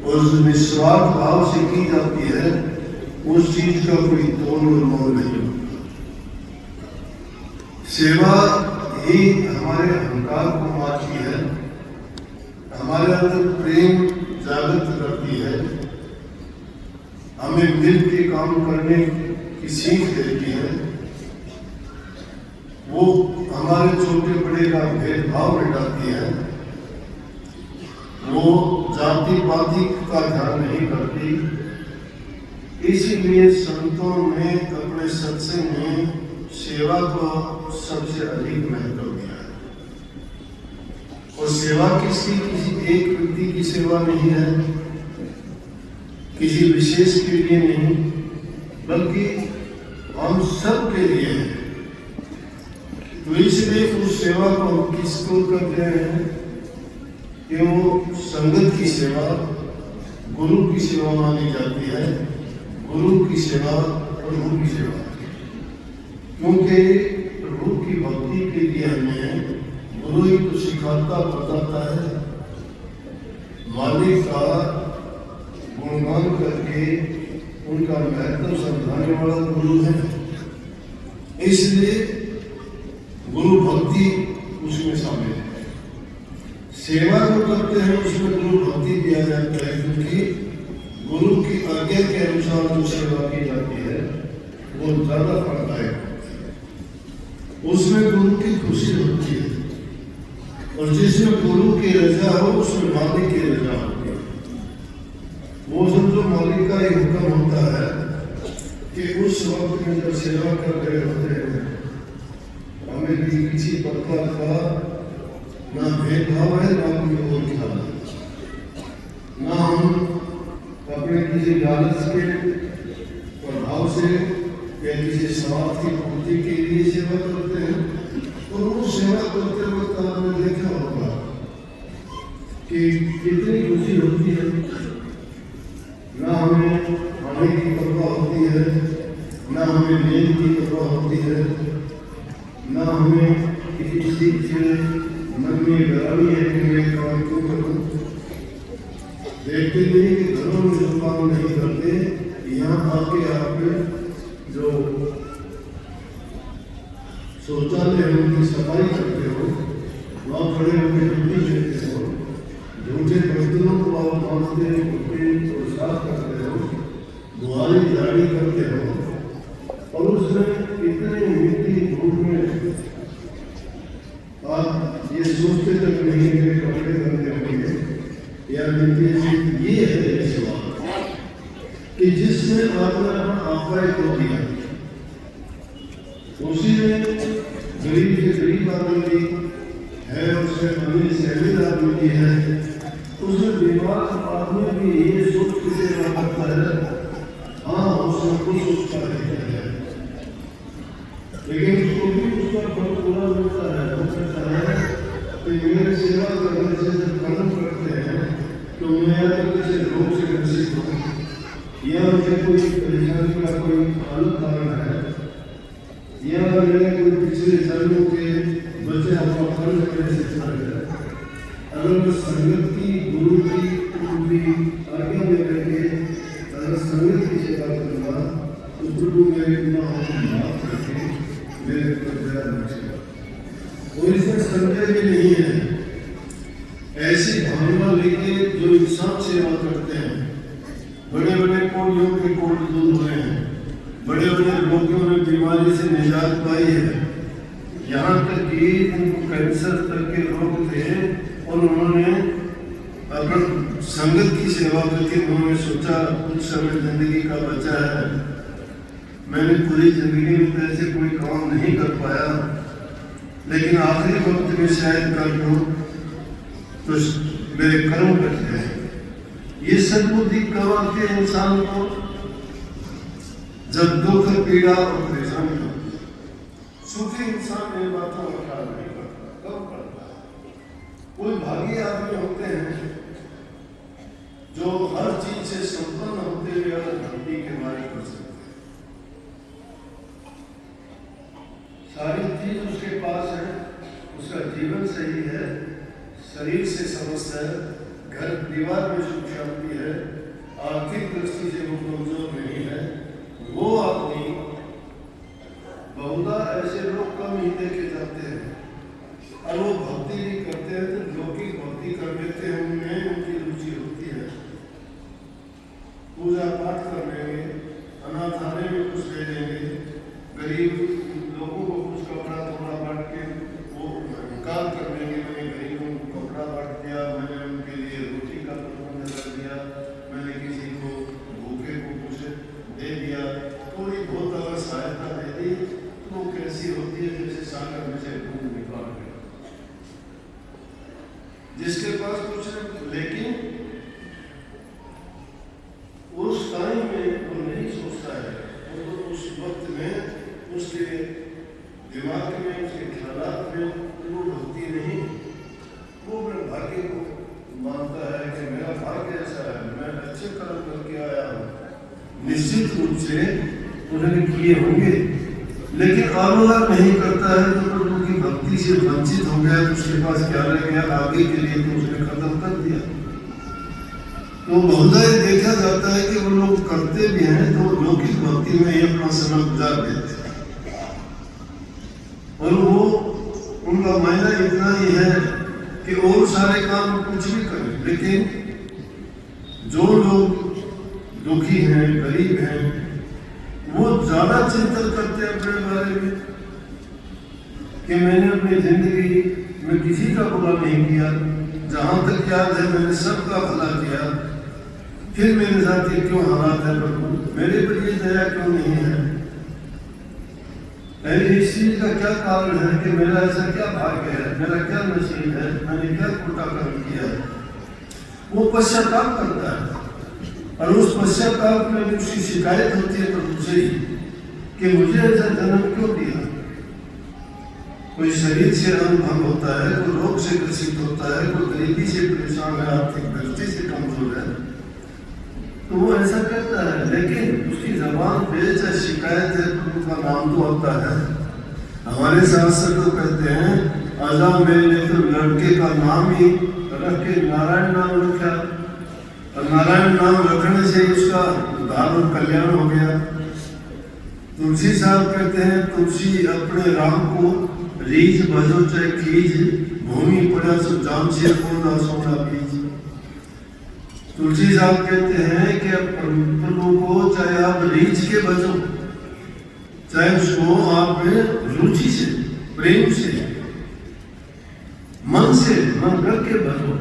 उस निस्वार्थ भाव से की जाती है, उस चीज का कोई तोड़ और मोल नहीं होता। सेवा ही हमारे अहंकार को मारती है, हमारे अंदर प्रेम जागृत करती है, हमें मिल के काम करने की सीख देती है, वो हमारे छोटे बड़े का भेदभाव मिटाती है, वो जाति पाति का ध्यान नहीं करती। इसीलिए संतों ने अपने सत्संग में सेवा को सबसे अधिक महत्व दिया है। और सेवा किसी एक व्यक्ति की सेवा नहीं है, किसी विशेष के लिए नहीं, बल्कि हम सब के लिए है। तो इसलिए उस सेवा को हम किसको करते हैं कि वो संगत की सेवा, गुरु की सेवा मानी जाती है, गुरु की सेवा, प्रभु की सेवा। क्योंकि प्रभु की भक्ति के लिए हमें गुरु ही तो सिखाता बताता है, मालिक का गुणगान करके उनका महत्व समझाने वाला गुरु है। इसलिए गुरु भक्ति उसमें शामिल है। सेवा जो करते हैं उसमें गुरु भक्ति दिया जाता है, क्योंकि गुरु की आज्ञा के अनुसार जो सेवा की जाती है वो ज्यादा फलदायक होती है, उसमें गुरु की खुशी होती है। और जिसमें गुरु की रजा हो उसमें मालिक की रजा होती है। वो समझो मालिक का एक हुक्म होता है कि उस वक्त में जब सेवा कर रहे होते हैं, हमें भी किसी प्रकार का ना भेदभाव है, ना कोई और ख्याल है, ना हम अपने किसी लालच के प्रभाव से या किसी स्वार्थ की पूर्ति के लिए सेवा करते हैं। और वो सेवा करते वक्त आपने देखा होगा कि कितनी खुशी होती है, ना हमें खाने की परवाह होती है, ना हमें नींद की परवाह होती है, ना हमें किसी चीज से मन में डरानी है कि मैं काम क्यों करूं। देखते नहीं कि घरों में जो काम नहीं करते, यहाँ आके आप जो शौचालय है उनकी सफाई करते हो, वहाँ खड़े होकर ड्यूटी लेते हो, झूठे बर्तनों को आप मानते और साफ करते हो, बुआई झाड़ी करते हो, और उसमें इतने मिट्टी धूप में आप ये सोचते तक नहीं कि कपड़े करते होंगे या मिट्टी से। ये है सेवा कि जिसमें आपने अपना आपका खो दिया, उसी में गरीब से गरीब आदमी है, उसमें अमीर से अमीर आदमी है, उसमें बीमार आदमी भी ये सोच के सेवा करता है, हाँ उसमें कुछ उसका है, लेकिन उसको भी उसका बहुत बुरा मिलता है। वो कहता है कि मेरे सेवा करने से जब कर्म करते हैं तो मैं किसी रोग से ग्रसित हूँ, या मुझे कोई परेशानी का कोई अलग कारण है, या मेरे कोई पिछले जन्मों के बच्चे अपना कर्ज मेरे से छा गए। अगर मैं संगत की, गुरु की, उनकी आज्ञा में रहकर अगर संगत की सेवा करूँगा तो प्रभु मेरे गुनाहों को माफ करके मेरे पर दया रखेगा। और इसमें संदेह भी नहीं है। ऐसी भावना लेके जो इंसान सेवा करते हैं, बड़े बड़े कोड़ियों के कोड़ दूर हुए हैं, बड़े बड़े रोगियों ने बीमारी से निजात पाई है, यहाँ तक कि उनको कैंसर तक के रोग थे और उन्होंने अपना संगत की सेवा करके उन्होंने सोचा कुछ समय जिंदगी का बचा है, मैंने पूरी जिंदगी में ऐसे कोई काम नहीं कर पाया, लेकिन आखिरी वक्त में शायद कर लूँ तो मेरे कर्म करते हैं। ये सद्बुद्धि कब आती है इंसान को? जब दुख, पीड़ा और परेशानी होती है। सुखी इंसान इन बातों का ख्याल नहीं करता, कब करता है? कोई भागी आदमी होते हैं जो हर चीज से संपन्न होते हुए अगर भक्ति के मार्ग कर सकते हैं, सारी चीज उसके पास है, उसका जीवन सही है, शरीर से समस्त है, घर परिवार में सुख शांति है, आर्थिक दृष्टि से वो कमजोर नहीं है, वो आदमी बहुधा ऐसे लोग कम ही देखे जाते हैं। और वो भक्ति भी करते हैं तो लौकिक भक्ति कर लेते हैं, उनमें उनकी रुचि होती है। पूजा पाठ कर लेंगे, अनाथालय में कुछ दे देंगे, गरीब लोगों को कुछ कपड़ा थोड़ा बांट के वो निकाल कर लेंगे। मैंने गरीबों को कपड़ा बांट दिया, मैंने उनके लिए रोटी का प्रबंध कर दिया, मैंने किसी को भूखे को कुछ दे दिया, थोड़ी बहुत अगर सहायता दे दी तो कैसी होती है जैसे सागर में से दूध निकाल गया। जिसके पास कुछ नहीं, लेकिन उस टाइम में वो नहीं सोचता है, वो उस वक्त में उसके दिमाग में, उसके ख्यालात में वो भक्ति नहीं, वो अपने भाग्य को मानता है कि मेरा भाग्य ऐसा है, मैं अच्छे कर्म करके आया हूँ। निश्चित रूप से उन्होंने किए होंगे, लेकिन आरोप नहीं करता है तो प्रभु की भक्ति से वंचित हो गया, उसके पास क्या रह गया आगे के लिए, तो उसने खत्म कर दिया। तो बहुधा देखा जाता है कि वो लोग करते भी हैं तो लौकिक भक्ति में ही अपना समय गुजार देते हैं, और वो उनका मायना इतना ही है कि और सारे काम कुछ भी करें, लेकिन जो लोग दुखी हैं, गरीब हैं, वो ज्यादा चिंतन करते हैं अपने बारे में कि मैंने अपनी जिंदगी में किसी का बुरा नहीं किया, जहां तक याद है मैंने सबका भला किया, फिर मेरे साथ ये क्यों हालात है प्रभु, मेरे पर ये दया क्यों नहीं है, इस चीज का क्या कारण है कि मेरा ऐसा क्या भाग्य है, मेरा क्या नसीब है, मैंने क्या खोटा कर्म किया है। वो पश्चाताप करता है, और उस पश्चाताप में उसकी शिकायत होती है प्रभु से कि मुझे ऐसा जन्म क्यों दिया। कोई शरीर से अनुभव होता है, कोई रोग से ग्रसित होता है, कोई गरीबी से परेशान है, आर्थिक दृष्टि से कमजोर है, तो वो ऐसा करता है, लेकिन उसकी जबान पे चाहे शिकायत है प्रभु का नाम तो होता है। हमारे शास्त्र तो कहते हैं आजा मेरे ने तो लड़के का नाम ही रख के नारायण नाम रखा, और नारायण नाम रखने से उसका उद्धार और कल्याण हो गया। तुलसी साहब कहते हैं तुलसी अपने राम को रीझ भजो चाहे खींच, भूमि पड़ा सो जान से बोला सोना बीज। तुलसी साहब कहते हैं कि प्रभु को चाहे आप रीझ के भजो, चाहे उसको आप रुचि से, प्रेम से, मन से, मन करके भजो,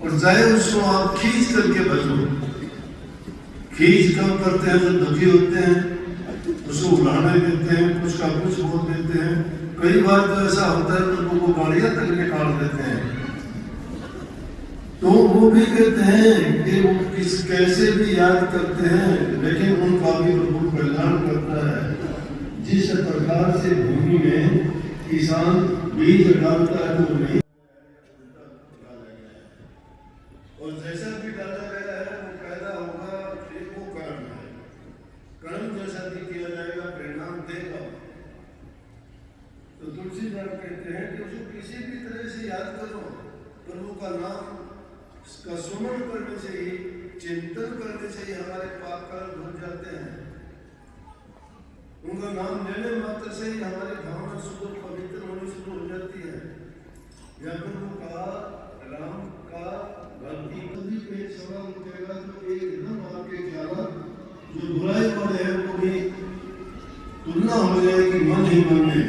और चाहे उसको आप खींच करके भजो। खींच कम करते हैं जो दुखी होते हैं, उसको उड़ाने देते हैं, कुछ का कुछ बोल देते हैं। कई बार तो ऐसा होता है प्रभु को गाड़ियां तक निकाल देते हैं, तो वो भी कहते हैं कि वो किस कैसे भी याद करते हैं, लेकिन उनका भी प्रभु कल्याण करता है। जिस प्रकार से भूमि में किसान बीज डालता है तो नहीं, और जैसा भी डाला गया है वो पैदा होगा, फिर वो कर्म है, कर्म जैसा भी किया जाएगा परिणाम देगा। तो तुलसीदास कहते हैं कि उसको किसी भी तरह से याद करो, प्रभु का नाम का सुमन करने से ही, चिंतन करने से ही हमारे पाप कर्म धुल जाते हैं। उनका नाम लेने मात्र से ही हमारी भावना शुद्ध पवित्र होनी शुरू हो जाती है। या प्रभु का राम का भक्ति कभी पे सवाल उठेगा तो एकदम आपके ख्याल जो बुराई वाले हैं वो भी तुलना हो जाएगी मन ही मन में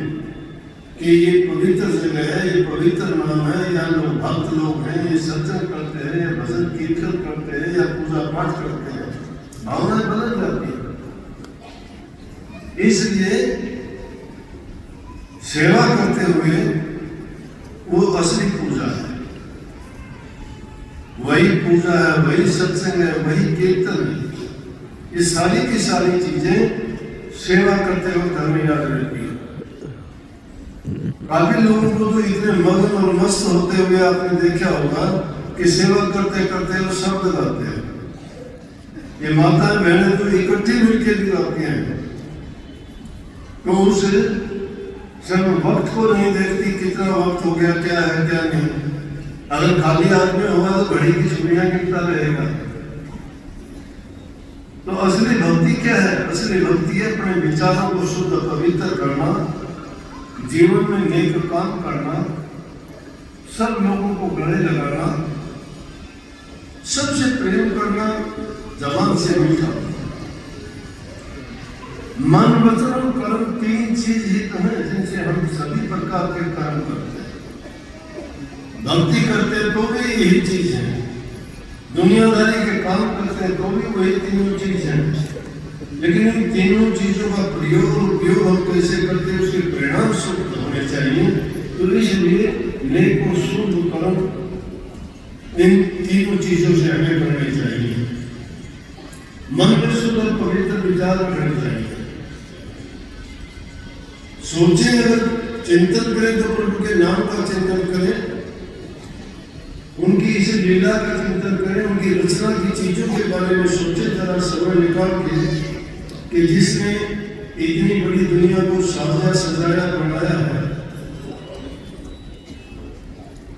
कि ये पवित्र जगह है, ये पवित्र नाम है, या लोग भक्त लोग हैं, ये सत्संग करते हैं, या भजन कीर्तन करते हैं, या पूजा पाठ करते हैं, भावना बदल जाती है। इसलिए सेवा करते हुए वो असली पूजा है, वही पूजा है, वही सत्संग है, वही कीर्तन है। ये सारी की सारी चीजें सेवा करते वक्त हमें याद रहती है। काफी लोगों को तो इतने मगन और मस्त होते हुए आपने देखा होगा कि सेवा करते करते वो शब्द गाते हैं। ये माता बहनें तो इकट्ठी मिलकर गाती हैं, तो उस सब वक्त को नहीं देखती कितना वक्त हो गया, क्या है क्या नहीं। अगर खाली आदमी होगा तो घड़ी की सुइयां गिनता रहेगा। तो असली भक्ति क्या है? असली भक्ति है अपने विचारों को शुद्ध पवित्र करना, जीवन में नेक काम करना, सब लोगों को गले लगाना, सबसे प्रेम करना, जबान से मीठा। मन वचन और कर्म तीन चीज ही तो है जिनसे हम सभी प्रकार के कर्म करते हैं। भक्ति करते हैं तो भी यही चीज है, दुनियादारी के काम करते हैं तो भी वही तीनों चीज है। लेकिन इन तीनों चीजों का प्रयोग और उपयोग हम कैसे करते हैं उसके परिणाम शुद्ध होने चाहिए। तो इसलिए नेक और शुद्ध कर्म इन तीनों चीजों से हमें करने चाहिए। मन में शुद्ध और पवित्र विचार करने चाहिए। सोचें, अगर चिंतन करें तो प्रभु के नाम का चिंतन करें, उनकी इस लीला का चिंतन करें, उनकी रचना की चीजों के बारे में सोचें जरा समय निकाल के कि जिसने इतनी बड़ी दुनिया को साजा सजाया बनाया है।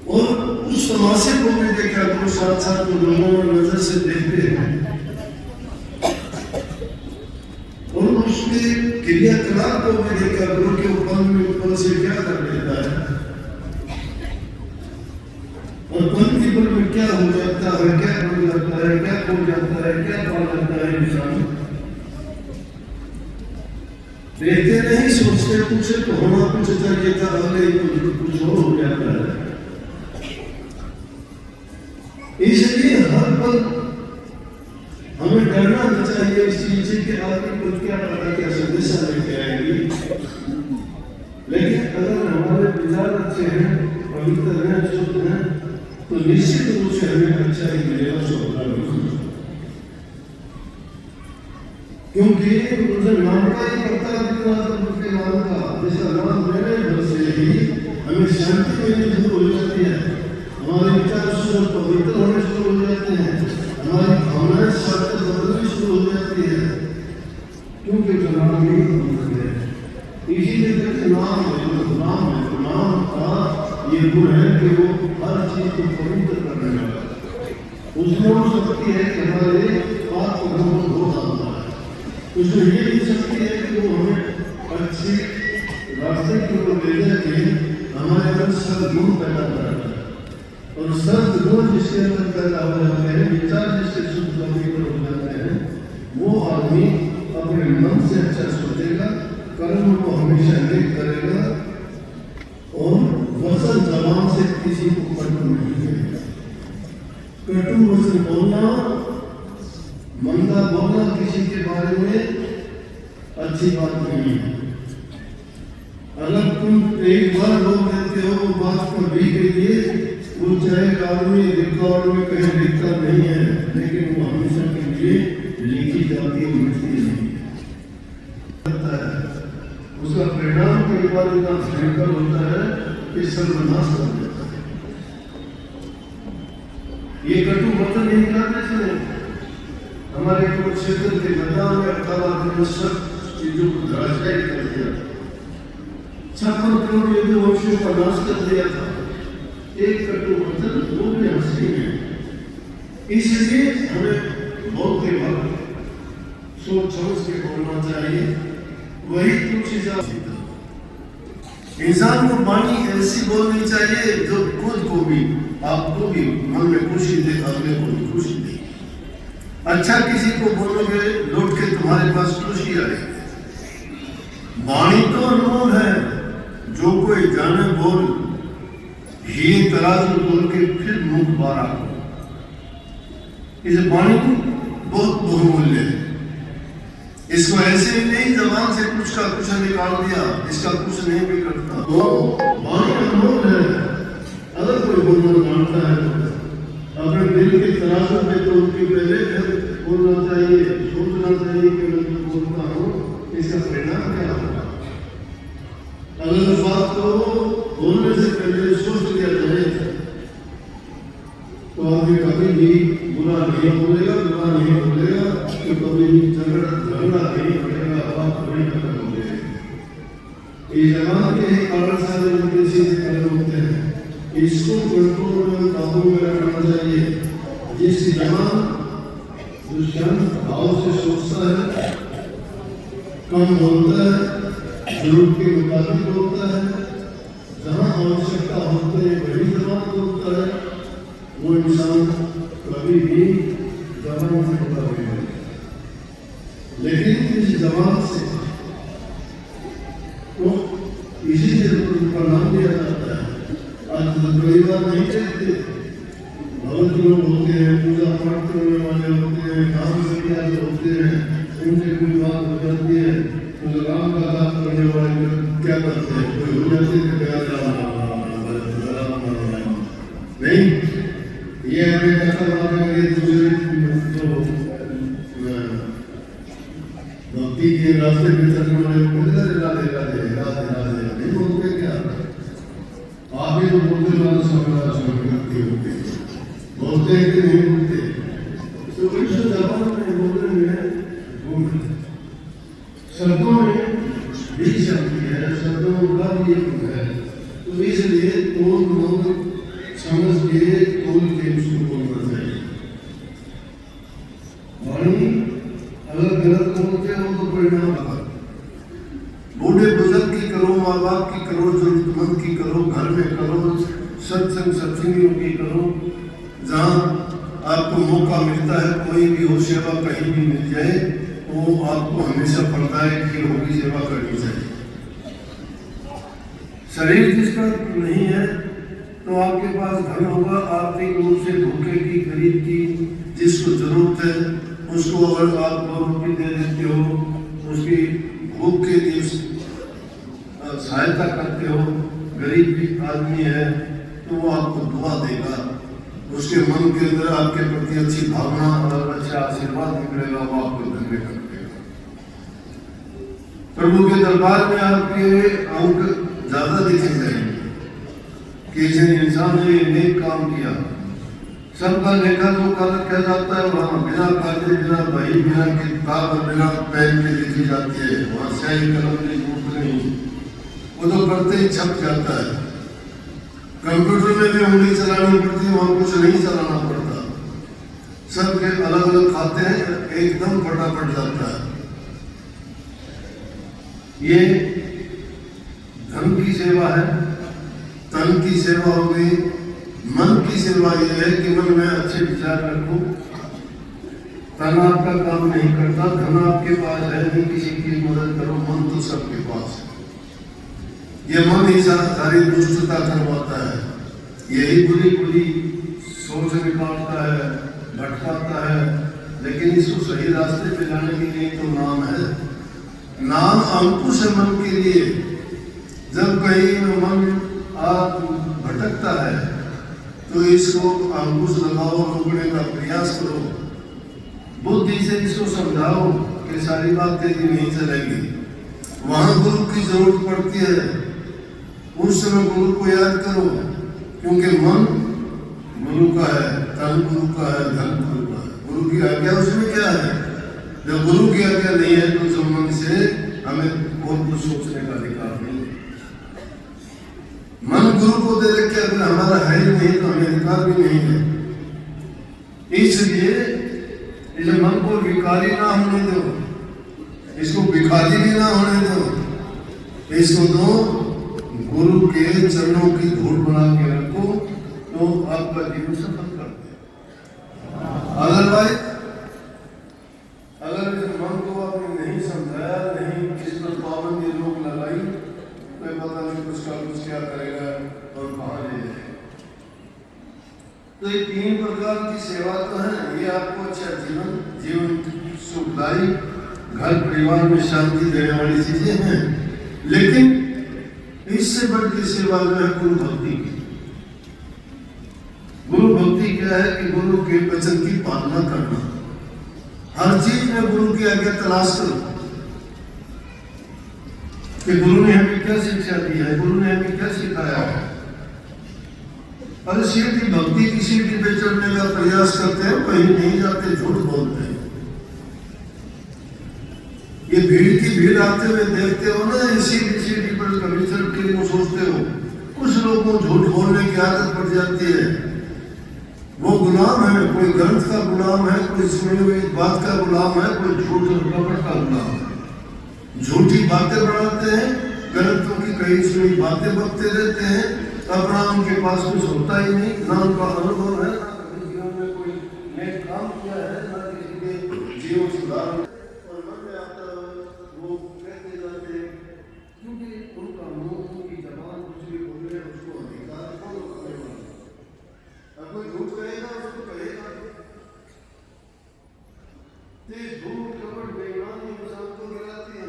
और उस तमाशे को भी देखा करो, साथ साथ तो लोगों में नजर से देखते हैं और उसके क्रियाकलाप को भी देखा करो कि ऊपर से क्या कर देता है और पंक्ति पर में क्या हो जाता है, क्या हो जाता है, क्या हो जाता है, क्या पा जाता है इंसान। देखते नहीं, सोचते कुछ तो होना कुछ चाहिए था, अगले कुछ और हो जाता है। इसलिए हर पल हमें डरना नहीं चाहिए इस चीज से कि आगे कुछ क्या पता क्या संदेशा लेके आएगी। लेकिन अगर हमारे विचार अच्छे हैं, पवित्र हैं, शुद्ध हैं, तो निश्चित रूप से हमें अच्छा ही मिलेगा, सफलता मिलेगी। क्योंकि उनसे नाम का ही पता उनके नाम का, जिसका नाम लेने भर से ही हमें शांति मिलनी शुरू हो जाती है, हमारे विचार शुद्ध पवित्र होने शुरू हो जाते हैं, हमारी भावनाएं सत्य बदलनी शुरू हो जाती है। क्योंकि जो नाम ही पवित्र है, इसीलिए कहते नाम है, नाम का ये गुण है कि वो हर चीज को पवित्र करने वाला है। उसमें वो शक्ति है कि हमारे पाप को हम धो डालता है। उसमें ये भी शक्ति है कि वो हमें अच्छे रास्ते की ओर ले जाके हमारे अंदर सद्गुण पैदा करता है। और सद्गुण जिसके अंदर पैदा हो जाते हैं, विचार जिससे शुद्ध पवित्र हो जाते हैं, वो आदमी अपने मन से अच्छा सोचेगा, कर्म को हमेशा नेक करेगा और वचन जबान से किसी को कटु नहीं करेगा। कटु वचन बोलना, मंदा बोलना किसी के बारे में अच्छी बात नहीं है। अगर तुम एक बार बोल देते हो वो बात कभी के लिए, वो चाहे आदमी रिकॉर्ड में कहीं लिखता नहीं है, लेकिन वो हमेशा के लिए लिखी जाती है, मिटती नहीं है। उसका परिणाम कई बार इतना भयंकर होता है कि सर्वनाश कर देता है। ये कटु वचन नहीं करते थे हमारे क्षेत्र के मैदान में 18 दिन में सब चीजों को धराशायी कर दिया, 56 करोड़ यदुवंशियों का नाश कर दिया था। एक कटु वचन, वो भी हंसी है। इसलिए हमें बोलते वक्त सोच समझ के बोलना चाहिए। वही तुलसीदास इंसान को वाणी ऐसी बोलनी चाहिए जो खुद को भी, आपको भी मन में खुशी दे, अगले को भी खुशी दे। अच्छा किसी को बोलोगे, लौट के तुम्हारे पास खुशी आएगी। वाणी तो अनमोल है, जो कोई जाने बोल, ही तराजू बोल के फिर मुख बारा। इस वाणी बहुत बहुमूल्य है। इसको ऐसे ही नहीं जबान से कुछ का कुछ निकाल दिया, इसका कुछ नहीं भी करता। तो वाणी अनमोल है। अगर कोई बोलना जानता है तो अपने दिल के तराजू पे तो उनके पहले बोलना चाहिए, सोचना चाहिए कि मैं जो बोलता हूँ इसका परिणाम क्या होगा। अगर उस बात को बोलने से पहले सोच लिया जाए तो आदमी कभी भी बुरा नहीं बोलेगा, बुरा नहीं बोलेगा, तो कभी भी झगड़ा नहीं पड़ेगा, बात नहीं खत्म हो जाएगी। इस जमाने के कारण सारे लोग इसी से खड़े होते हैं। इसको कंट्रोल में जवान जो शांत भाव से सोचता है, कम बोलता है, जरूरत के मुताबिक बोलता है, जहाँ आवश्यकता होती है वही जवान बोलता है, वो इंसान कभी भी जवान से बड़ा नहीं है। लेकिन इस जवान से तो इसीलिए उनका नाम दिया जाता है। आज परिवार नहीं कहते, भगत लोग होते हैं, पूजा पाठ करने वाले होते हैं, काम करने होते हैं, उनसे कोई बात हो जाती है तो राम का काम करने वाले क्या करते हैं, कोई हो जाते नहीं, ये हमें कैसा बात है कि दूसरे जो भक्ति के रास्ते में चलने वाले नहीं बोलते क्या, आप ही तो बोलते बोलते हैं कि नहीं बोलते, तो इस जबान में बोलने में शब्दों में भी शक्ति है, शब्दों का भी एक है, तो इसलिए तोल मोल समझ के तोल के उसको बोलना चाहिए। वाणी अगर गलत बोलते हो तो परिणाम होगा। बूढ़े बुजुर्ग की करो, माँ बाप की करो, जरूरतमंद की करो, घर में करो, सत्संग सत्संगियों की करो, जहाँ आपको मौका मिलता है, कोई भी हो सेवा कहीं भी मिल जाए तो आपको हमेशा पड़ता है कि होगी सेवा करनी चाहिए। शरीर जिसका नहीं है तो आपके पास धन होगा, आर्थिक रूप से भूखे की, गरीब की, जिसको जरूरत है उसको अगर आप 2 रुपये दे देते हो, उसकी भूख के लिए सहायता करते हो, गरीब भी आदमी है तो वो आपको दुआ देगा, उसके मन के अंदर आपके प्रति अच्छी भावना और अच्छा आशीर्वाद निकलेगा, वो आपको धन्य कर देगा। प्रभु के दरबार में आपके अंक ज्यादा दिखेंगे कि जिस इंसान ने नेक काम किया, सबका लेखा जो कल कह जाता है वहाँ बिना कागज, बिना बही, बिना किताब और बिना पेन के लिखी जाती है, वहाँ स्याही कलम नहीं, नोट नहीं, वो तो करते ही छप जाता है। कंप्यूटर में भी उंगली चलानी पड़ती है, वहाँ कुछ नहीं चलाना पड़ता, सबके अलग अलग खाते हैं, एकदम फटाफट जाता है। ये धन की सेवा है, तन की सेवा हो गई, मन की सेवा यह है कि मन में अच्छे विचार रखूं। तन आपका काम नहीं करता, धन आपके पास है नहीं, किसी की मदद करो, मन तो सबके पास है। ये मन ही सारी दुष्टता करवाता है, यही बुरी बुरी सोच निकालता है, भटकाता है, लेकिन इसको सही रास्ते पे लाने के लिए तो नाम है। नाम अंकुश है मन के लिए। जब कहीं मन आप भटकता है तो इसको अंकुश लगाओ, रोकने का प्रयास करो, बुद्धि से इसको समझाओ कि सारी बात तेरी नहीं चलेगी। वहां गुरु की जरूरत पड़ती है, उस समय गुरु को याद करो, क्योंकि मन गुरु का है, तन गुरु का है, धन गुरु का है। गुरु की आज्ञा उसमें क्या है? जब गुरु की आज्ञा नहीं है तो संबंध से हमें और कुछ सोचने का अधिकार नहीं है। मन गुरु को दे रखे, अगर हमारा है ही नहीं तो हमें अधिकार भी नहीं है। इसलिए इस मन को विकारी ना होने दो, इसको भिखारी भी ना होने दो, इसको दो गुरु के चरणों की धूल बना के रखो, तो आपका जीवन सफल कर दे। अदरवाइज अगर इस मन को आपने नहीं समझाया, नहीं इस पर पाबंदी रोक लगाई, तो पता नहीं उसका कुछ क्या करेगा और कहाँ ले जाएगा। तो ये 3 प्रकार की सेवा तो है, ये आपको अच्छा जीवन सुखदायी, घर परिवार में शांति देने वाली चीजें हैं। लेकिन इससे बढ़कर सेवा जो है गुरु भक्ति की। गुरु भक्ति क्या है कि गुरु के वचन की पालना करना। हर चीज में गुरु की आज्ञा तलाश करो कि गुरु ने हमें क्या शिक्षा दी है, गुरु ने हमें क्या सिखाया है। अरे सीधी भक्ति की सीढ़ी पे चढ़ने का प्रयास करते हैं, कहीं नहीं जाते, झूठ बोलते हैं। ये भीड़ की भीड़ आते हुए देखते हो ना, इसी सीढ़ी पर कभी चढ़ के वो सोचते हो, कुछ लोगों को झूठ बोलने की आदत पड़ जाती है। वो गुलाम है, कोई ग्रंथ का गुलाम है, कोई सुनी हुई बात का गुलाम है, कोई झूठ और कपट का गुलाम है। झूठी बातें बढ़ाते हैं, ग्रंथों की कई सुनी बातें बकते रहते हैं, अपना उनके पास कुछ होता ही नहीं, ना उनका अनुभव है, ना कभी जीवन में कोई नेक काम किया है, ना किसी के जीवन सुधार। और मन में आता वो कहते जाते, क्योंकि उनका मुंह, उनकी जबान कुछ भी बोले उसको अधिकार कौन करने वाला। कोई झूठ कहेगा उसको कहेगा, झूठ कपट बेईमानी इंसान को गिराती है।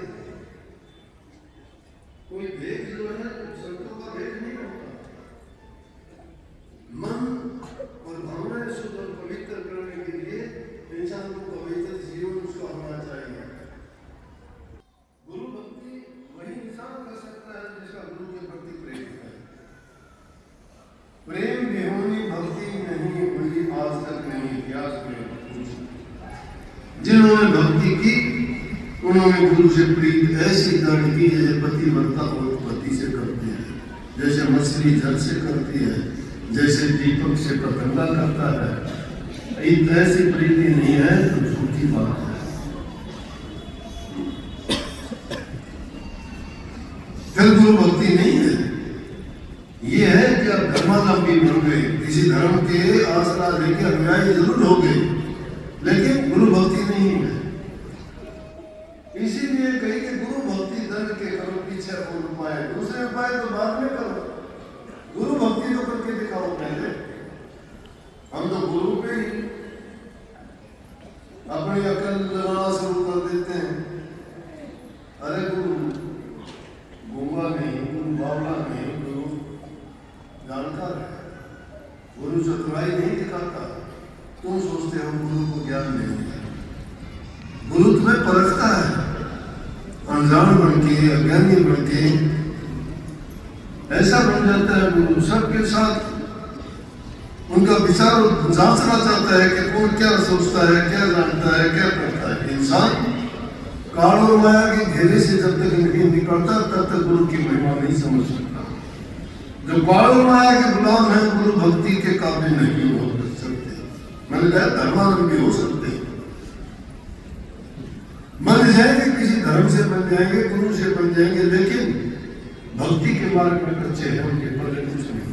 कोई भेद जो है संतों का भेद नहीं होता। मन और भावनाएं शुद्ध और पवित्र करने के लिए इंसान को पवित्र जीवन उसका होना चाहिए। गुरु भक्ति वही इंसान कर सकता है जिसका गुरु के प्रति प्रेम है। प्रेम विहोनी भक्ति नहीं हुई आज तक नहीं, इतिहास में जिन्होंने भक्ति की उन्होंने गुरु से प्रीत ऐसी दृढ़ की जैसे पतिव्रता और पति से करते हैं, जैसे मछली जल से करती है, जैसे दीपक से पतंगा करता है। ऐसी प्रीति नहीं है तो झूठी बात है। फिर गुरु भक्ति नहीं है। ये है कि आप धर्मावलंबी बन गए, किसी धर्म के आसरा लेके अनुयायी जरूर हो गए, लेकिन गुरु भक्ति नहीं है। इसीलिए कही कि गुरु भक्ति धन के करो पीछे और उपाय, दूसरे उपाय तो बाद में करो, गुरु भक्ति तो करके दिखाओ पहले। हम तो गुरु पे ही अपनी अकल लगाना शुरू कर देते हैं। अरे गुरु गूंगा नहीं, गुरु बावला नहीं, गुरु जानकार है, गुरु चतुराई नहीं दिखाता। तुम सोचते हो गुरु को ज्ञान नहीं है। गुरु तुम्हें परखता है, अनजान बन के, अज्ञानी बन के ऐसा बन जाता है गुरु। सबके साथ उनका विचार जांचना चाहता है कि कौन क्या सोचता है, क्या जानता है, क्या करता है। इंसान काल और माया के घेरे से जब तक नहीं निकलता तब तक गुरु की महिमा नहीं समझ सकता। जो काल और माया के गुलाम है गुरु भक्ति के काबिल नहीं हो सकते। मैंने कहा धर्मावलंबी हो सकते, बन जाएंगे, किसी धर्म से बन जाएंगे, गुरु से बन जाएंगे, लेकिन भक्ति के मार्ग में कच्चे हैं, उनके पल्ले कुछ नहीं।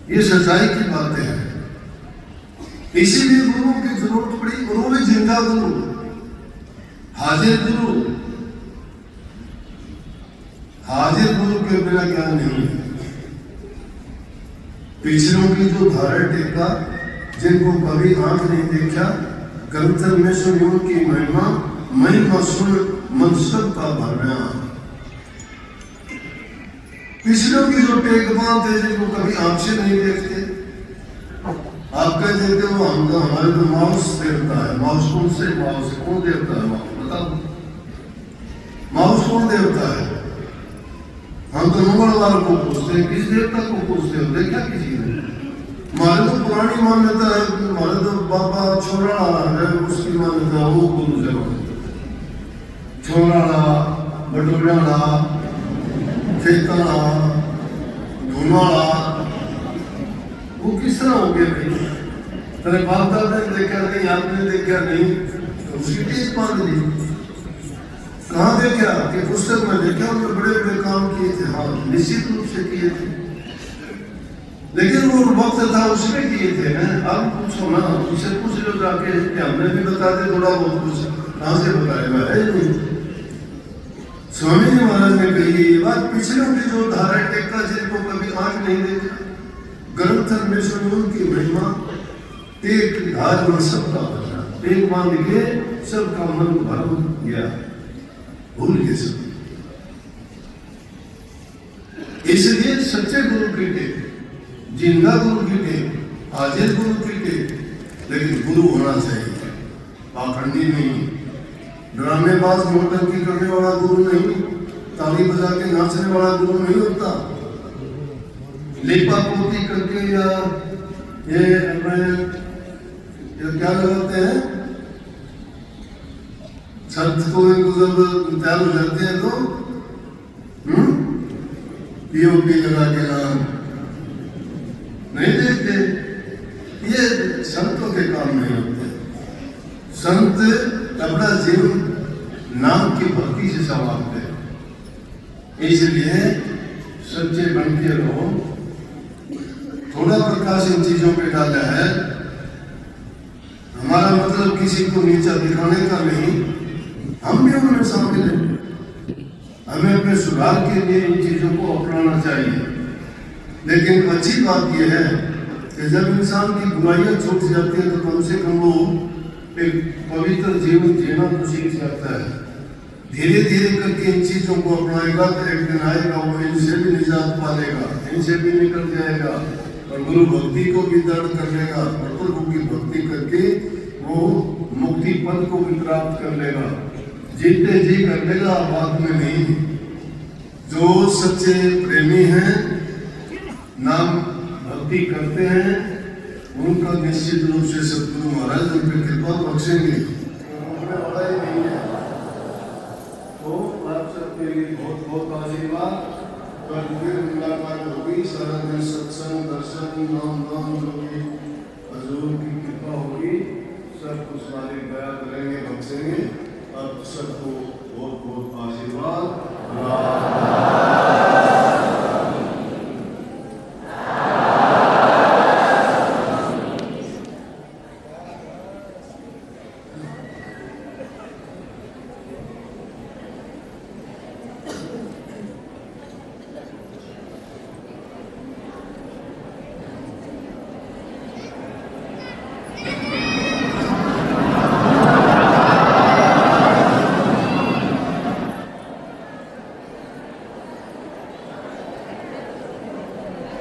ये सच्चाई की बातें हैं। इसीलिए गुरु की जरूरत पड़ी। गुरु भी जिंदा गुरु, हाजिर गुरु। हाजिर गुरु के बिना ज्ञान नहीं है। पिछलों की जो धारण टेका, जिनको कभी आंख नहीं देखा, ग्रंथ में सुनी उनकी महिमा, महिमा सुन मन सबका भरना। पिछलों की जो टेकबान थे, जिनको कभी आंख से नहीं देखते, आप कह देते हो हम तो, हमारे तो माउस देवता है। माउस कौन से? माउस कौन देवता है? माउस बताओ, माउस कौन देवता है? हम तो मंगलवार को पूछते हैं, किस देवता को पूछते हो? देखा किसी ने? हमारे तो पुरानी मान्यता है, हमारे तो बाबा छोराड़ा है, उसकी मान्यता वो गुरु जरूर छोराड़ा, बटोराड़ा, फेंकाड़ा, धुनाड़ा। वो किस तरह हो गया भाई? तेरे बाप दादा ने देखा नहीं, आपने देखा नहीं, तो उसकी टेस्ट मान ली। कहाँ देखा? कि पुस्तक में देखा, उन्होंने बड़े बड़े काम किए थे। हाँ, निश्चित रूप से किए थे, लेकिन वो वक्त था उसमें किए थे ना। अब पूछो ना, उसे पूछ लो जाके, हमने भी बता दे थोड़ा बहुत कुछ, कहाँ से बताएगा? है नहीं। स्वामी जी महाराज ने कही ये बात, पिछलों की जो धारण टेका, जिनको कभी आंख नहीं देखा, ग्रंथ में सुनी उनकी महिमा, एक धार में सबका बना, एक मान के सबका मन भर गया, भूल गए सब। इसलिए सच्चे गुरु की टेक, जिंदा गुरु की टेक, हाजिर गुरु की टेक, लेकिन गुरु होना चाहिए, पाखंडी नहीं, ड्रामेबाज नौटंकी करने वाला गुरु नहीं, ताली बजा के नाचने वाला गुरु नहीं होता। लेपा पोती करके या ये क्या लगाते हैं, छत को जब तैयार हो जाते हैं तो पीओपी लगा के नाम संतों के काम नहीं होते। संत अपना जीवन नाम की भक्ति से संवारते हैं। इसलिए सच्चे बनते रहो। थोड़ा प्रकाश इन चीजों पे डाला है। हमारा मतलब किसी को नीचा दिखाने का नहीं, हम भी उनमें शामिल हैं। हमें अपने सुधार के लिए इन चीजों को अपनाना चाहिए। लेकिन अच्छी बात यह है कि जब इंसान की बुराइयां छूट जाती है तो कम से कम वो एक पवित्र जीवन जीना तो सीख जाता है। धीरे धीरे करके इन चीजों को अपनाएगा तो एक दिन आएगा वो इनसे भी निजात पालेगा, इनसे भी निकल जाएगा और गुरु भक्ति को भी दृढ़ कर लेगा और प्रभु की भक्ति करके वो मुक्ति पद को भी प्राप्त कर लेगा। जीते जी कर लेगा, बाद में नहीं। जो सच्चे प्रेमी हैं, नाम भक्ति करते हैं, उनका निश्चित रूप से सतगुरु महाराज उन पर कृपा बख्शेंगे। उन्होंने बड़ा ही नहीं है। तो आप सबके लिए बहुत बहुत आशीर्वाद। कल फिर मुलाकात होगी, सारा दिन सत्संग दर्शन नाम नाम जो भी हजूर की कृपा होगी, सब कुछ मालिक दया करेंगे, बख्शेंगे। अब सबको बहुत बहुत आशीर्वाद।